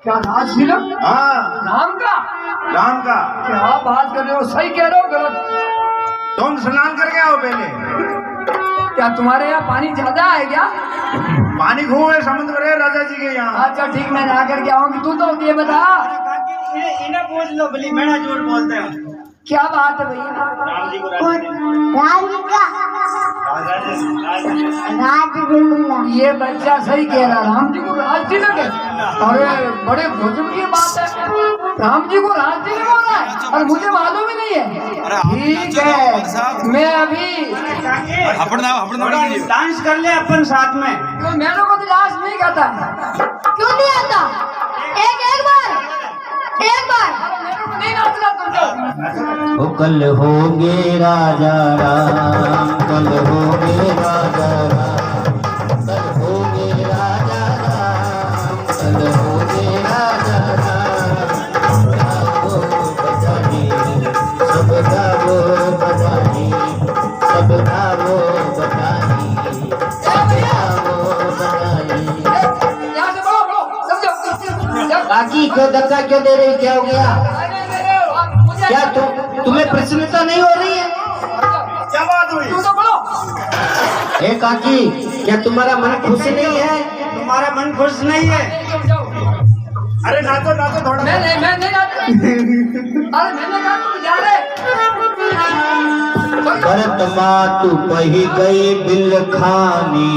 क्या राज तिलक? हाँ राम का? राम का। क्या बात कर रहे हो? सही कह रहे हो गलत? तुम स्नान करके आओ पहले। क्या तुम्हारे यहाँ पानी ज्यादा है क्या? पानी खूब है समुद्र है राजा जी के यहाँ। अच्छा ठीक, मैं जा करके आऊंगी। तू तो ये बता इन्हें पूछ लो भली, मेरा झूठ बोलते हैं। क्या बात है भैया? राम जी को ये बच्चा सही कह रहा, राम जी को राज तिलक है। अरे बड़े गजब की बात है, राम जी को राज तिलक हो रहा है और मुझे मालूम ही नहीं है। ठीक है, मैं अभी डांस कर ले अपन साथ में। क्यों, मेरे को तो डांस नहीं करता है। क्यों नहीं आता? एक बार मेरे को नहीं नाचना तुमको। ओ कल होंगे राजा राम, कल होंगे राजा राम, कल होंगे राजा राम, कल होंगे राजा राम। गावो बजानी, सब गावो बजानी, सब गावो बजानी, सब गावो बजानी। यहाँ से बोलो, समझो। काकी को धक्का क्यों दे रही, क्या हो गया? क्या तुम्हें प्रसन्नता नहीं हो रही है? क्या बात हुई? तू तो बोलो। ए काकी, क्या तुम्हारा मन खुश नहीं है? तुम्हारा मन खुश नहीं है? अरे नाचो नाचो थोड़ा। मैं नहीं नाचता। अरे मैंने कहा तुम जा रहे। भरत मातु कही गई बिल खानी,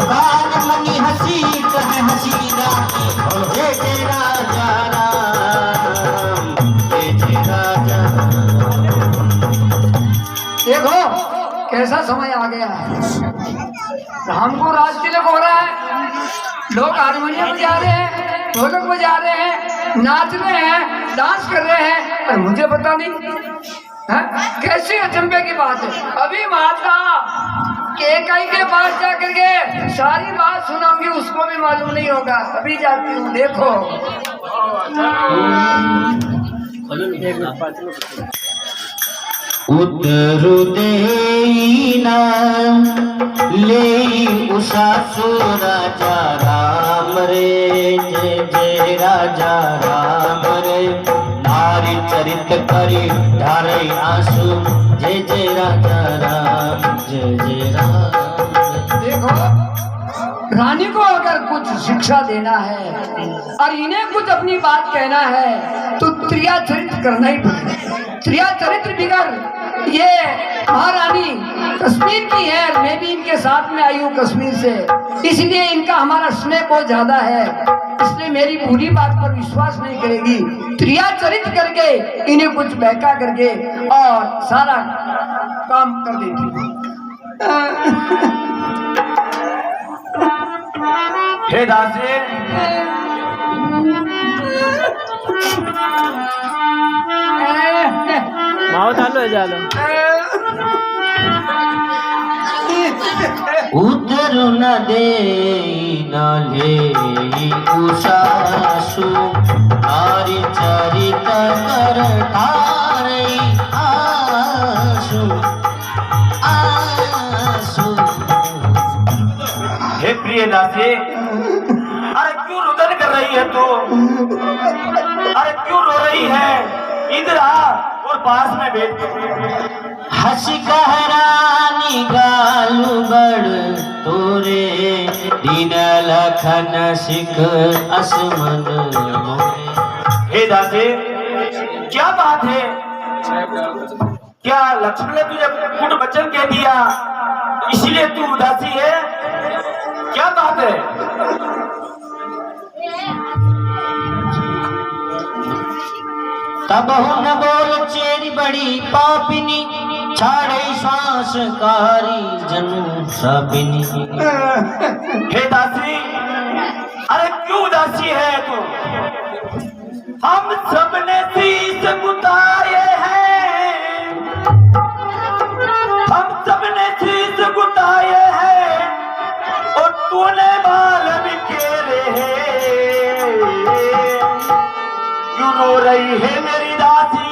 कान मनी हसी कहे हसी रानी। जय जय राजा राम, जय जय राजा। देखो कैसा समय आ गया है, राम को राज तिलक हो रहा है, लोग हारमोनियम बजा रहे हैं, ढोलक बजा रहे हैं, नाच रहे हैं, डांस कर रहे हैं, और मुझे पता नहीं है? कैसी अचंभे की बात है। अभी माता केकई के पास जाकर के सारी बात सुनाऊंगी, उसको भी मालूम नहीं होगा। अभी जाती हूँ, देखो। उतरु देना ले उषा सो राजा राम रे, जय जय राजा राम रे। नारी चरित करी ढारे आंसू, जय जय राजा राम, जय जय राम। देखो, रानी को अगर कुछ शिक्षा देना है और इन्हें कुछ अपनी बात कहना है तो त्रिया चरित्र करना ही पड़ेगा। त्रिया चरित्र बिगड़ ये महारानी कश्मीर की है, मैं भी इनके साथ में आई हूँ कश्मीर से, इसलिए इनका हमारा स्नेह बहुत ज्यादा है, इसलिए मेरी पूरी बात पर विश्वास नहीं करेगी। त्रिया चरित्र करके इन्हें कुछ बहका करके और सारा काम कर देती। हे दासी, माओ चालू है जालो। उतरु न दे न ले उषासु, नारी चरित कर ठारे आंसू, आंसू। हे प्रिय दासी, अरे क्यों रुदन कर रही है तू? अरे क्यों रो रही है? इधर आ और पास में बैठ। हसी कहरानी गालू बड़ तोरे, दीन लखन सिख असमन मोरे। हे दासी, क्या बात है? क्या लक्ष्मण ने तुझे कुट वचन कह दिया इसलिए तू उदासी है? क्या बात है? तब न बोल चेरी बड़ी पापिनी, छाड़े श्वास कारी जनु साबिनी। हे दासी, अरे क्यों उदासी है तू? हम सबने शीश गुताए हैं, हम सबने शीश गुताए हैं और तूने बाल बिखेरे हैं। क्यों रो रही है मेरी दासी?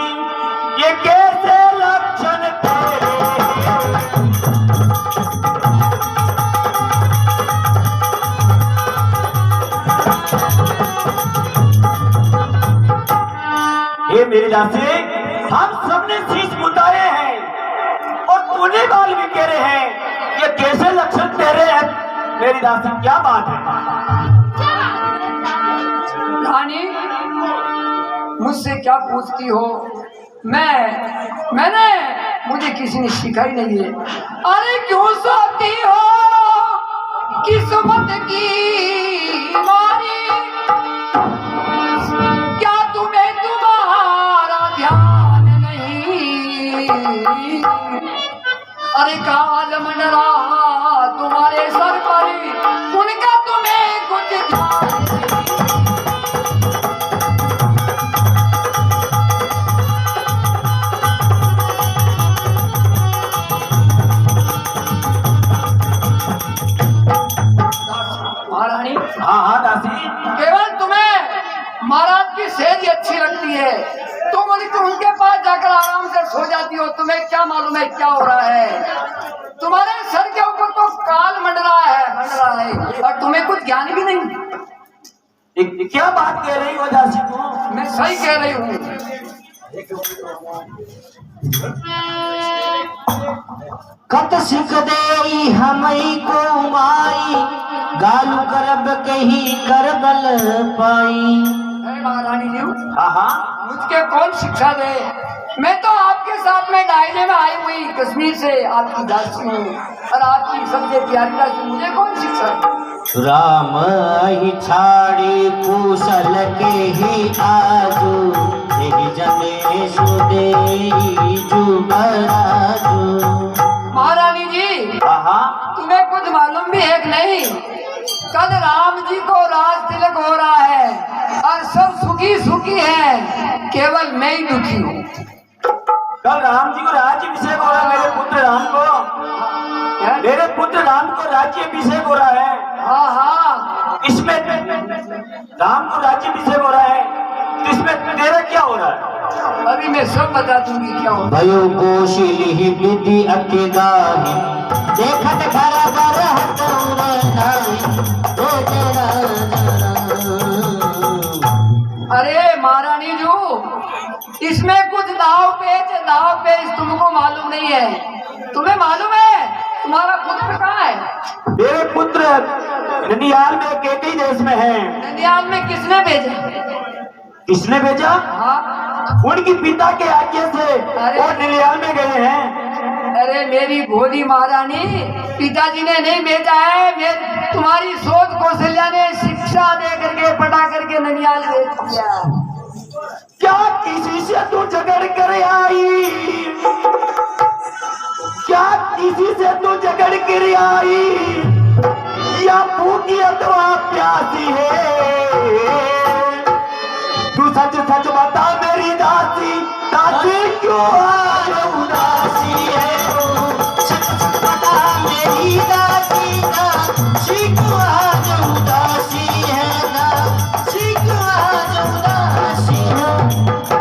ये कैसे लक्षण तेरे? मेरी दासी, हम सबने शीश मुताए हैं और तूने बाल भी कह रहे हैं, ये कैसे लक्षण तेरे हैं मेरी दासी, क्या बात है? रानी मुझसे क्या पूछती हो? मैंने मुझे किसी ने सिखाई नहीं है। अरे क्यों सोती हो किस्मत की मारी, क्या तुम्हें तुम्हारा ध्यान नहीं? अरे काल मंडरा तुम्हारे सर पर, उनका तुम्हें कुछ ध्यान नहीं। महारानी, हाँ हाँ दासी, केवल तुम्हें महाराज की सेहत अच्छी लगती है, तुम उनके पास जाकर आराम से सो जाती हो। तुम्हें क्या मालूम है क्या हो रहा है? तुम्हारे सर के ऊपर तो काल मंड रहा है और तुम्हें कुछ ज्ञान भी नहीं। क्या बात कह रही हो दासी तू? मैं सही कह रही हूँ। कत सिख दे हमई को माई, गालू करब कहीं करबल पाई। अरे महारानी जी, हाँ हाँ, मुझके कौन शिक्षा दे? मैं तो आपके साथ में डायने में आई हुई कश्मीर से आपकी दासी हूँ और आपकी सबसे प्यारी दासी, मुझे कौन शिक्षा दे? राम ही छाड़ी कुशल के ही आजू, यही जमे सुदे जुबराजू। महारानी जी, हाँ हाँ, तुम्हें कुछ मालूम भी है कि नहीं? कल राम जी को राज तिलक हो रहा है और सब सुखी सुखी हैं, केवल मैं ही दुखी हूँ। कल राम जी को राज्याभिषेक हो रहा है, मेरे पुत्र राम को, मेरे पुत्र राम को राज्याभिषेक हो रहा है। हाँ हाँ, इसमें राम को राज्याभिषेक हो रहा है, तो इसमें तेरा क्या हो रहा है? अभी मैं सब बता दूंगी क्या हो। भयो गोशिली ही विधि अकेदाही, देखत घर घर हतौर नाई, दो तेरा जरा। अरे महारानी जी, इसमें कुछ दाव पेच तुमको मालूम नहीं है। तुम्हें मालूम है तुम्हारा पुत्र कहाँ है? मेरे पुत्र ननियाल में केकई देश में है। ननियाल में किसने भेजा? किसने भेजा? हाँ, उनकी पिता के आज्ञा से अरे। वो ननियाल में गए हैं। अरे मेरी भोली महारानी, पिताजी ने नहीं भेजा है, मैं तुम्हारी शोध कौशल्या ने शिक्षा दे करके पढ़ा करके ननियाल भेज दिया। क्या किसी से तू झगड़ कर आई? क्या किसी से तू झगड़ कर आई या भूखी अथवा प्यासी है? तू सच सच बता मेरी दासी, दासी क्यों आज उदासी है? सच सच बता मेरी दासी, दासी को आज उदासी है, दासी को आज उदासी है।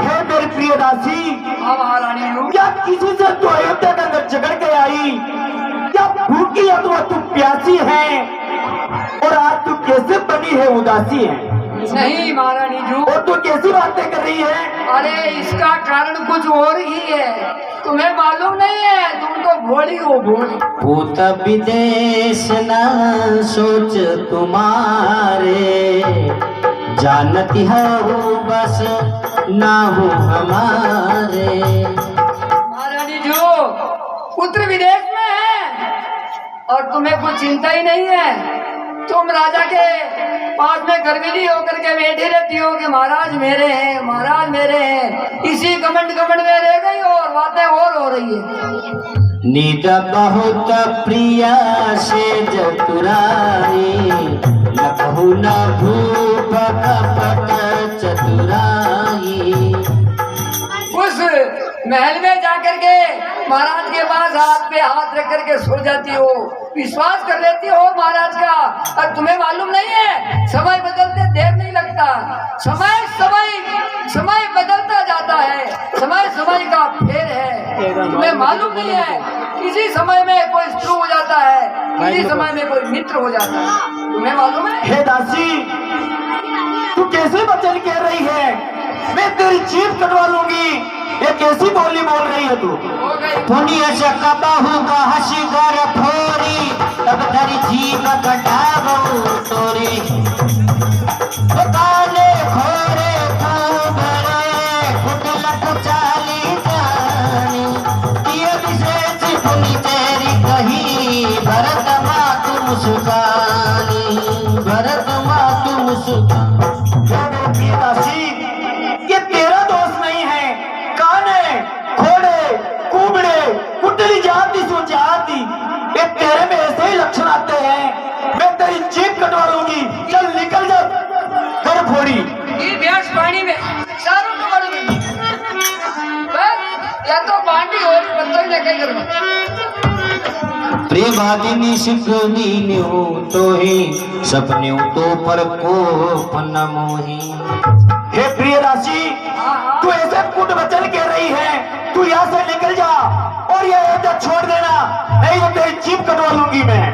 हे मेरी प्रिय दासी, हाँ महारानी हूँ। क्या किसी से तू अयोध्या के अंदर झगड़ के आई या भूखी अथवा तू प्यासी है? और आज तू कैसे बनी है उदासी है? नहीं महारानी जी, और तू कैसी बातें कर रही है? अरे इसका कारण कुछ और ही है, तुम्हें मालूम नहीं है। तुम तो भोली हो, भोली। भूत विदेश न सोच तुम्हारे, जानती हो बस ना हो हमारे। महारानी जी, पुत्र विदेश में है और तुम्हें कुछ चिंता ही नहीं है। तुम राजा के पास में गर्विली होकर के बैठी रहती हो कि महाराज मेरे हैं, महाराज मेरे हैं। इसी घमंड में रह गई और बातें और हो रही है। निज बहुत प्रिय से जतुराई, न कहू न भूप कपट चतुराई। उस महल में जाकर के महाराज के पास हाथ पे हाथ रख करके सो जाती हो, विश्वास कर लेती हो महाराज का। और तुम्हें मालूम नहीं है समय बदलते देर नहीं लगता। समय बदलता जाता है, समय का फेर है। तुम्हें मालूम नहीं है किसी समय में कोई शत्रु हो जाता है, किसी समय में कोई मित्र हो जाता है। तुम्हें मालूम है? हे दासी, तू कैसे वचन कह रही है? मैं तेरी जीभ कटवा लूंगी। ये कैसी बोली बोल रही है तू? हो गई। पुण्य से कबहू का हसी कर फोरी, तब धरी जीव कटाबू तोरी। काले खोरे खूबरे कुटल कुचाली जानी, ये विशेष पुनि तेरी कही, भरत मातु मुस्कानी, भरत मातु मुस्कानी। दासी, ये तेरा दोस्त नहीं है। काने घोड़े कुबड़े कुटली जाती सो जाती, ये तेरे में ऐसे ही लक्षण आते हैं। मैं तेरी जीभ कटवा लूंगी। चल निकल जा, कर फोड़ी। ये भैंस पानी में सारों को मार दूंगी। बस या तो बांटी और बंदर ने कहीं करवा। प्रेमादिनी शिकनी न्यू तो ही सपने तो पर को पन मोही। हे प्रिय राशि, तू ऐसे कुट वचन कह रही है, तू यहाँ से निकल जा और ये इज्जत छोड़ देना, नहीं तो तेरी जीभ कटवा लूंगी मैं।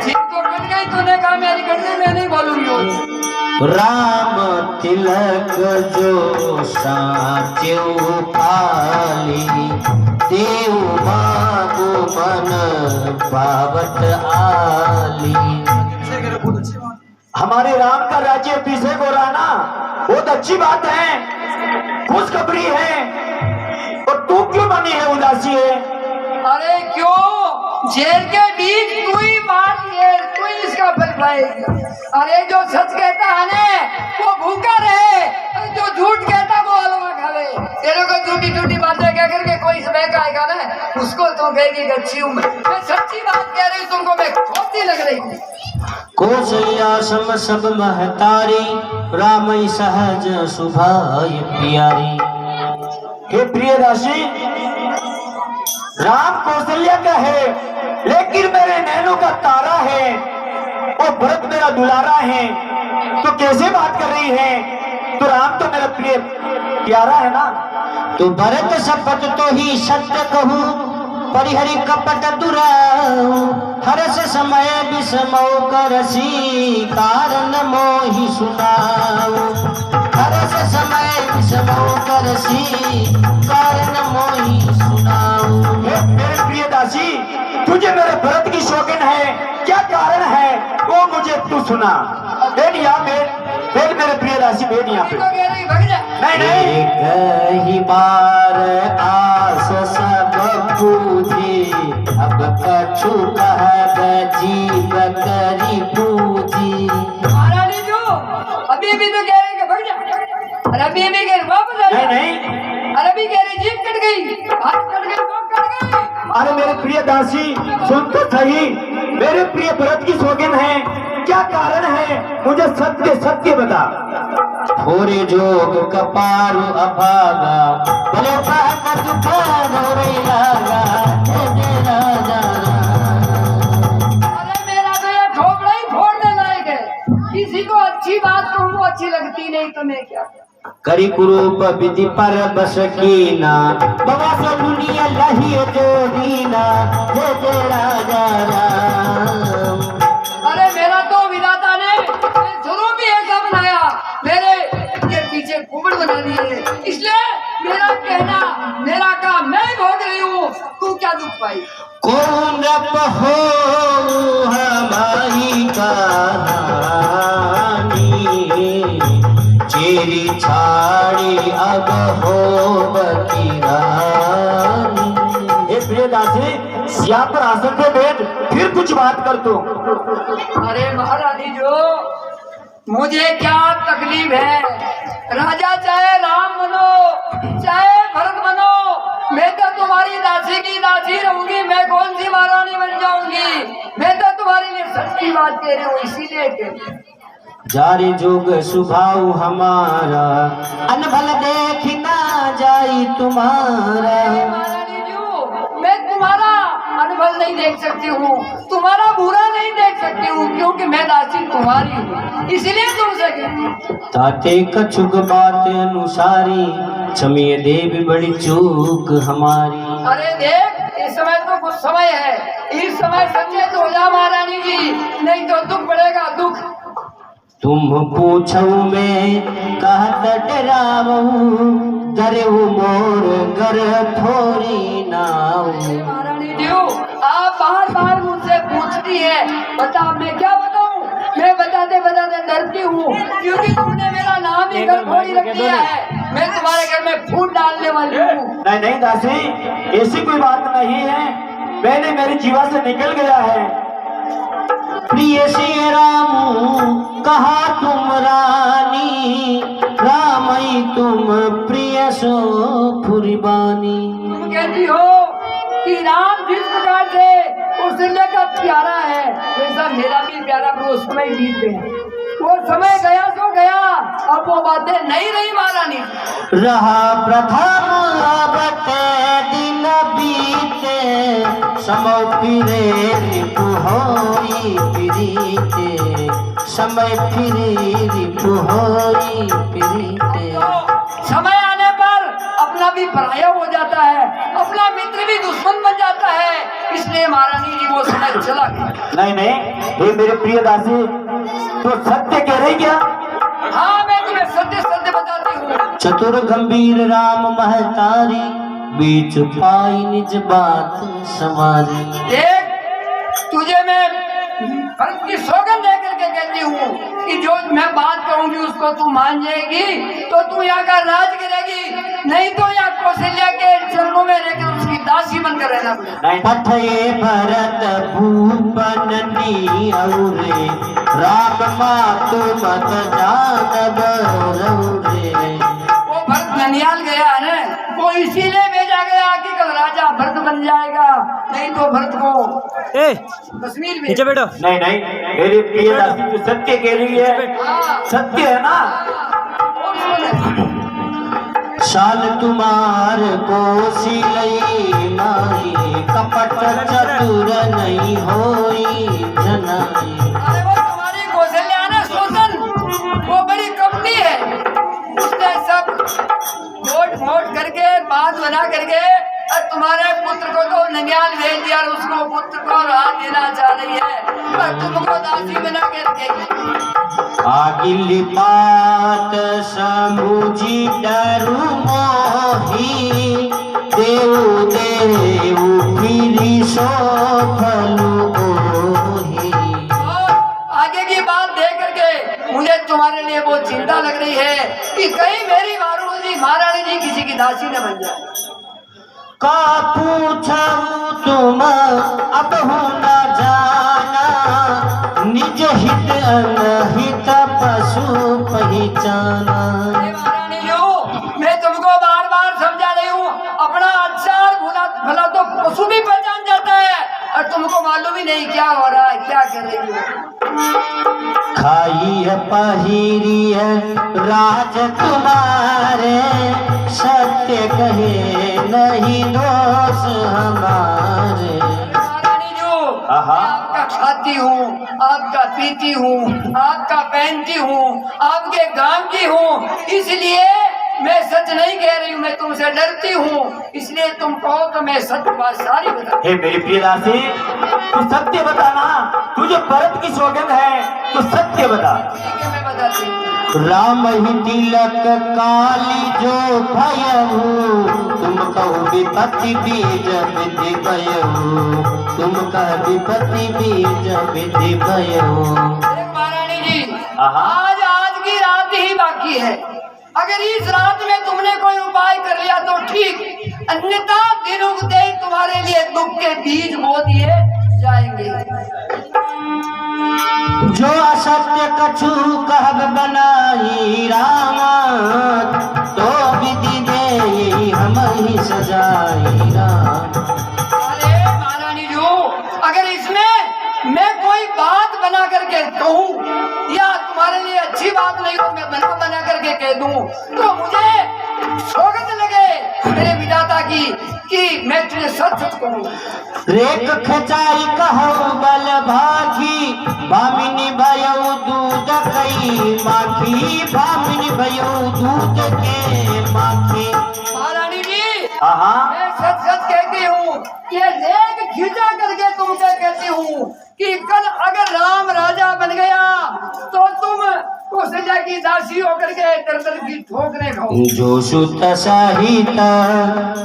जीभ तो कट गई, तूने कहा मेरी कट गई, मैं नहीं बोलूंगी। राम तिलक जो साच्यो पाली, देव बाबू मन पावत आली। हमारे राम का राज्य अभिषेक हो रहा ना, बहुत अच्छी बात है, खुशखबरी है। और तू क्यों बनी है उदासी है? अरे क्यों? जेल के बीच तू ही मार दिए, तू ही इसका फल पाएगी। अरे जो सच कहता है ना वो भूखा रहे, जो झूठ कहता वो हलवा खा ले। तेरे को झूठी झूठी बातें कह करके कोई समय का आएगा ना, उसको तो कहेगी अच्छी हूँ मैं सच्ची बात कह रही हूँ, तुमको मैं खोटी लग रही हूँ। कौशल्या सम सब महतारी, रामई सहज सुभाय प्यारी। हे प्रिय राशि, राम कौशल्या का है, लेकिन मेरे नैनों का तारा है और भरत मेरा दुलारा है। तो कैसे बात कर रही है? तो राम तो मेरा प्रिय प्यारा है ना। तो भरत शपथ तो ही सत्य कहूँ, परिहरि कपट दुराऊ। हरस समय विषमौ करसी, कारण मोहि सुनाऊ। हरस समय विषमौ करसी, कारण मोहि सुनाऊ। मेरे प्रिय दासी, तुझे मेरे भरत की शौकीन है, क्या कारण है वो मुझे तू सुना। बैठ यहाँ, बैठ मेरे प्रिय दासी, बैठ यहाँ पे। तो कह रही भग जा। नहीं नहीं, एक ही बार आस सब पूजी, अब कछु कहब जीव करी पूजी। महारानी जो अभी भी तो कह रही कि भग जा, अरे अभी भी कह रही वापस आ जा। नहीं नहीं, अरे अभी कह रही जीभ कट गई, हाथ कट गई, पाँव कट गई। अरे मेरे प्रिय दासी सुन तो सही, मेरे प्रिय भरत की शौकीन है, क्या कारण है मुझे सत्य सत्य बता। थोरे जोग कपारु अभागा, बोले पाक दुखारो रे लागा, जय जय राजा राम। अरे मेरा तो ये ठोकरा ही फोड़ने लायक है, किसी को अच्छी बात कहूँ वो अच्छी लगती नहीं, तो मैं क्या करी कुरूप विधि पर बस कीना, बाबा से दुनिया लही जो दीना, जय जय राजा राम। अरे मेरा तो विधाता ने शुरू भी ऐसा बनाया, मेरे के पीछे कुबड़ बना दिए, इसलिए मेरा कहना मेरा काम मैं भोग रही हूँ, तू क्या दुख पाई। कौन रब हो हमारी कहानी, चेरी छाड़ी अब हो बकी रानी। हे प्रिय दासी, यहाँ पर आसन पे बैठ, फिर कुछ बात कर तू। अरे महारानी जो मुझे क्या तकलीफ है, राजा चाहे राम बनो चाहे भरत बनो, मैं तो तुम्हारी दासी की दासी रहूंगी, मैं कौन सी महारानी बन जाऊंगी। मैं तो तुम्हारे लिए सच्ची बात कह रही हूँ, इसीलिए कह रही हूँ। जारी जोग सुभाव हमारा, अनभल देख ना जाई तुम्हारा। महारानी जी, मैं तुम्हारा अनुभव नहीं देख सकती हूँ, तुम्हारा बुरा नहीं देख सकती हूँ, क्योंकि मैं दासी तुम्हारी हूँ, इसलिए तुमसे कहती हूँ। ताते कछुक बात अनुसारी, क्षमिय देवी बड़ी चूक हमारी। अरे देख, इस समय तो कुछ समय है, इस समय सचेत हो जा महारानी जी, नहीं तो दुख पड़ेगा दुख। तुम पूछो में कहत डरावू डरेऊ मोर घर थोड़ी नाऊ। महारानी जी आप बार बार मुझसे पूछती है, बता मैं क्या बताऊं? मैं बताते बताते डरती हूँ क्योंकि तुमने मेरा नाम ही घर थोड़ी रख दिया है। मैं तुम्हारे घर में फूट डालने वाली हूँ। नहीं नहीं दासी, ऐसी कोई बात नहीं है, मैंने मेरे जीवा से निकल गया है। प्रिय श्री राम कहा तुम रानी, रामई तुम प्रिय सो फुरबानी। तुम कहती हो कि राम जिस प्रकार से उस दुनिया का प्यारा है वैसा मेरा भी प्यारा, वो समय बीत गया, वो समय गया सो गया, अब वो बातें नहीं रही महारानी। रहा प्रथम बटे दिन बीते, समय फिरे रिपु होई प्रीते, समय फिरे रिपु होई प्रीते। समय आने पर अपना भी पराया हो जाता है, अपना मित्र भी दुश्मन बन जाता है, इसलिए महारानी जी वो समय चला गया। नहीं नहीं, ये मेरे प्रिय दासी तो सत्य कह रही क्या? हाँ मैं तुम्हें सत्य सत्य बताती हूँ। चतुर गंभीर राम महतारी, बीच पाई निज बात समारी। देख तुझे मैं फर्क की सौगंध दे करके कहती हूँ कि जो मैं बात कहूंगी उसको तू मान जाएगी तो तू यहाँ का राज करेगी, नहीं तो यहाँ कौशल्या के चरणों में रहकर उसकी दासी बनकर रहना पड़ेगा। पठये भरत भूपन नियौरे, राम मातु मत जानब रौरे। वो भरत ननियाल गया है ना, वो इसीलिए भेजा गया कि कल राजा भरत बन जाएगा, नहीं तो भरत को कश्मीर में। बैठो। नहीं नहीं, मेरी प्रिय दासी तो सत्य कह रही है, हाँ, सत्य है ना? और सुन। शाल तुम्हार को सिलई नाई, कपट चतुर नहीं होई जनाई। अरे वो तुम्हारी कौशल्या ना शोषण, वो बड़ी कंपनी है, उसने सब मोट मोट करके बात बना करके और तुम्हारे पुत्र को तो ननियाल भेज दिया और उसको पुत्र को राह देना चाह रही है और तुमको दासी बना के रखेगी। आगिल बात समुझी डरु मोही, देव देव फिरी सो फलु ओही। और आगे की बात देख करके मुझे तुम्हारे लिए बहुत चिंता लग रही है कि कहीं मेरी महारानी जी किसी की दासी न बन जाए। का पूछूं तुम अब हो न जाना, निज हित अनहित पशु पहचाना। अरे महारानी जी मैं तुमको बार बार समझा रही हूँ, अपना अच्छा और भला तो पशु भी पहचान जाता है और तुमको मालूम ही नहीं क्या हो रहा है, क्या कर रही हो। खाई है पहिरी है राज तुम्हारे, सत्य कहे नहीं दोष हमारे। महारानी जी मैं आपका खाती हूँ, आपका पीती हूँ, आपका पहनती हूँ, आपके काम की हूँ, इसलिए मैं सच नहीं कह रही हूँ, मैं तुमसे डरती हूँ, इसलिए तुम कहो तो मैं सच बात सारी बता। हे मेरी प्रिय दासी, तू सत्य बताना, तुझे भरत की सौगंध है, तू सत्य बता। ठीक है मैं बताती हूँ। राम ही तिलक काली जो भयहु, तुम कहो विपत्ति बीज विधि भयहु, तुम कह विपत्ति बीज विधि भयहु। देख महारानी जी आज की रात ही बाकी है, अगर इस रात में तुमने कोई उपाय कर लिया तो ठीक, अन्यथा दिन उगते ही तुम्हारे लिए दुख के बीज बो दिए जाएंगे। जो असत्य कछु कहब बनाई रामा, तो विधि दे हम ही सजाई राम। अरे महारानी जी अगर इसमें मैं कोई बात बना करके कहूँ या तुम्हारे लिए अच्छी बात नहीं हो, मैं बना करके कह दूँ तो मुझे सौगंध लगे मेरे विधाता की कि मैं तुझे सच सच कहूँ। रेख खचाई कहो बल भागी, भामिनी भयो दूध कई माखी, भामिनी भयो दूध के माखी। महारानी जी हाँ मैं सच सच कहती हूँ, ये लेख खींचा करके तुमसे कहती हूँ कि कल अगर राम राजा बन गया तो तुम उस राजा की दासी होकर के दर दर की ठोकरे खाओ। जो सुत सहिता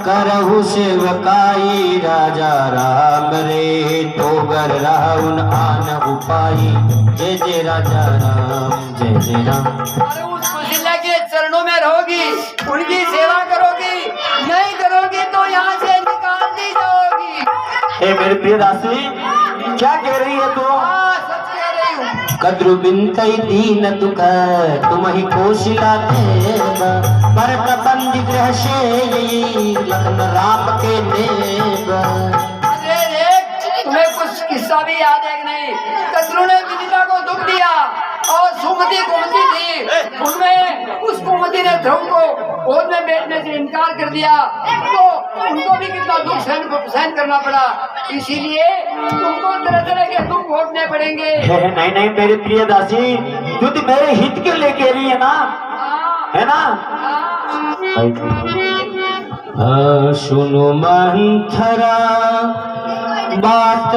करहु सेवकाई राजा राम रे तोगर राहुन आन उपाई जय जय राजा राम जय जय राम। अरे उस सुशीला के चरणों में रहोगी, उनकी सेवा करोगी, नहीं करोगी तो यहाँ से निकाल दी जाओगी। हे मेरी प्रिय दासी, क्या कह रही है तू? हाँ सच कह रही हूँ। कद्रु बिनतई दीन दुख तुम ही कोशिला देवा पर प्रबंध ग्रह से लखन राम के देवा। अरे रे तुम्हें कुछ किस्सा भी याद है कि नहीं? कद्रू ने विदिता को दुख दिया और सुमति कुमति थी, उनमें उस कुमति ने ध्रुव को गोद में बैठने से इनकार कर दिया, तो उनको भी कितना दुख सहन करना पड़ा। इसीलिए तुमको तरह तरह के दुख भोगने पड़ेंगे। नहीं नहीं मेरी प्रिय दासी, तू तो मेरे हित के लिए कह रही है ना, हाँ, है ना? हाँ। सुनो मंथरा बात